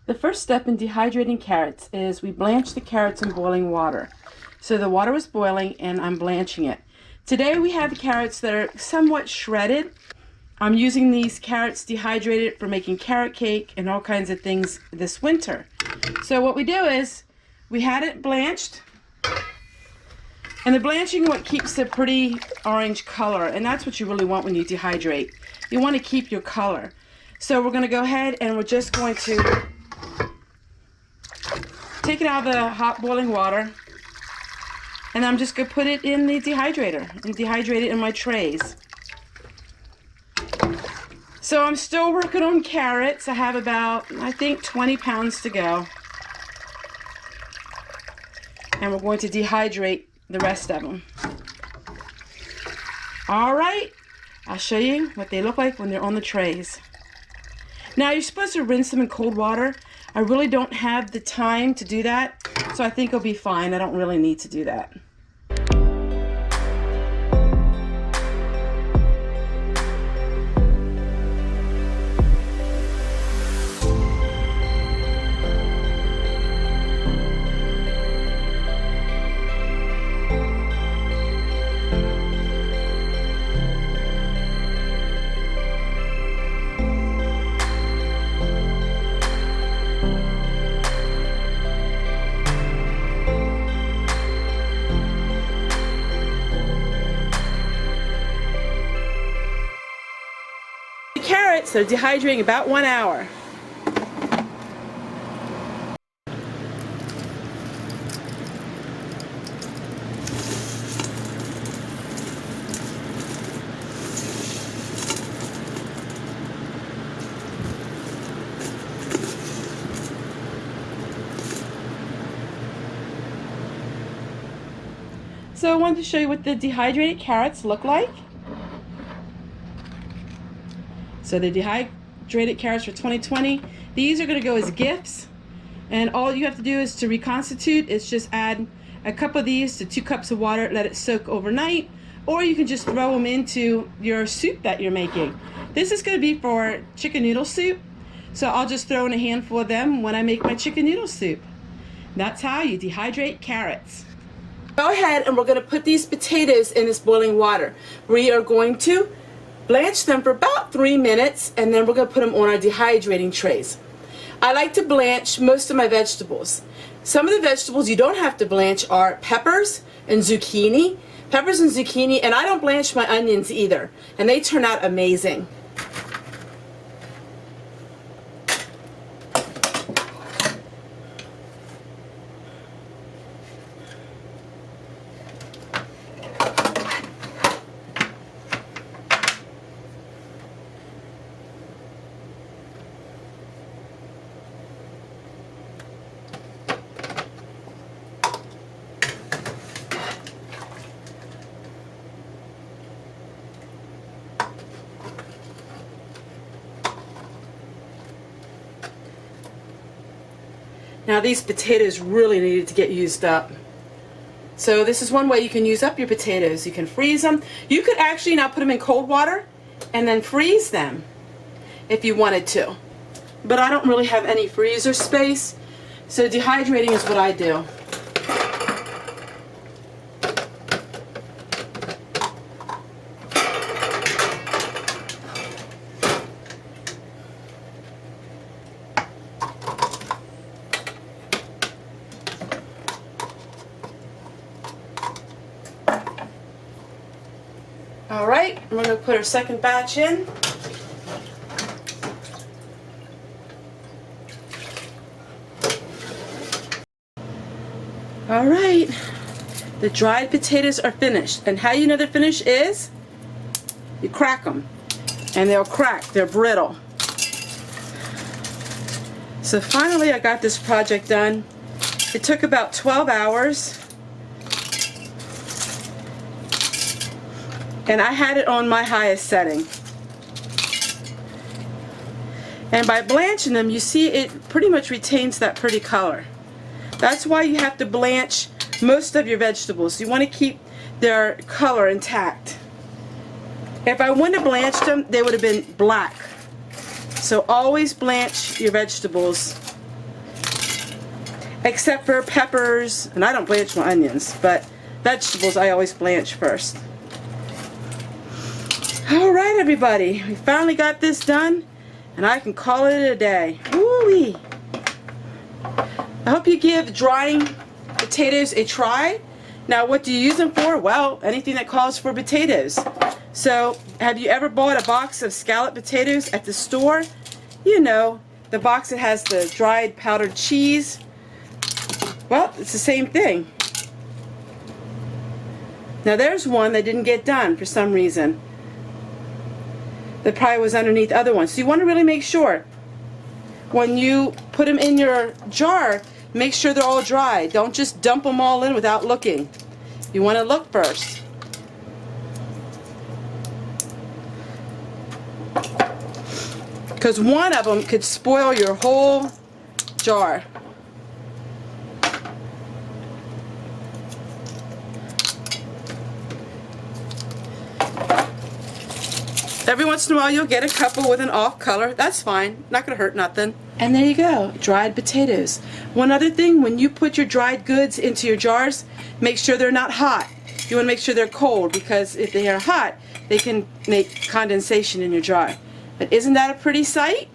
The first step in dehydrating carrots is we blanch the carrots in boiling water. So the water was boiling and I'm blanching it. Today we have carrots that are somewhat shredded. I'm using these carrots dehydrated for making carrot cake and all kinds of things this winter. So what we do is we had it blanched, and the blanching what keeps the pretty orange color, and that's what you really want when you dehydrate. You want to keep your color. So we're going to go ahead and we're just going to take it out of the hot boiling water, and I'm just going to put it in the dehydrator and dehydrate it in my trays. So I'm still working on carrots. I have about, I think, 20 pounds to go. And we're going to dehydrate the rest of them. All right, I'll show you what they look like when they're on the trays. Now you're supposed to rinse them in cold water. I really don't have the time to do that, so I think it'll be fine. I don't really need to do that. Carrots, they're dehydrating about 1 hour. So I wanted to show you what the dehydrated carrots look like. So the dehydrated carrots for 2020, these are going to go as gifts, and all you have to do is to reconstitute is just add a cup of these to 2 cups of water, let it soak overnight, or you can just throw them into your soup that you're making. This is going to be for chicken noodle soup, so I'll just throw in a handful of them when I make my chicken noodle soup. That's how you dehydrate carrots. Go ahead and we're going to put these potatoes in this boiling water. We are going to blanch them for about 3 minutes, and then we're going to put them on our dehydrating trays. I like to blanch most of my vegetables. Some of the vegetables you don't have to blanch are peppers and zucchini. Peppers and zucchini, and I don't blanch my onions either, and they turn out amazing. Now these potatoes really needed to get used up. So this is one way you can use up your potatoes. You can freeze them. You could actually now put them in cold water and then freeze them if you wanted to. But I don't really have any freezer space, so dehydrating is what I do. Alright, we're going to put our second batch in. Alright, the dried potatoes are finished. And how you know they're finished is you crack them. And they'll crack, they're brittle. So finally I got this project done. It took about 12 hours. And I had it on my highest setting. And by blanching them, you see it pretty much retains that pretty color. That's why you have to blanch most of your vegetables. You want to keep their color intact. If I wouldn't have blanched them, they would have been black. So always blanch your vegetables except for peppers, and I don't blanch my onions, but vegetables I always blanch first. Alright everybody, we finally got this done, and I can call it a day. Woo-wee! I hope you give drying potatoes a try. Now what do you use them for? Well, anything that calls for potatoes. So, have you ever bought a box of scalloped potatoes at the store? You know, the box that has the dried powdered cheese. Well, it's the same thing. Now there's one that didn't get done for some reason. That probably was underneath other ones. So you want to really make sure when you put them in your jar, make sure they're all dry. Don't just dump them all in without looking. You want to look first. Because one of them could spoil your whole jar. Every once in a while you'll get a couple with an off color. That's fine. Not going to hurt nothing. And there you go. Dried potatoes. One other thing, when you put your dried goods into your jars, make sure they're not hot. You want to make sure they're cold, because if they are hot, they can make condensation in your jar. But isn't that a pretty sight?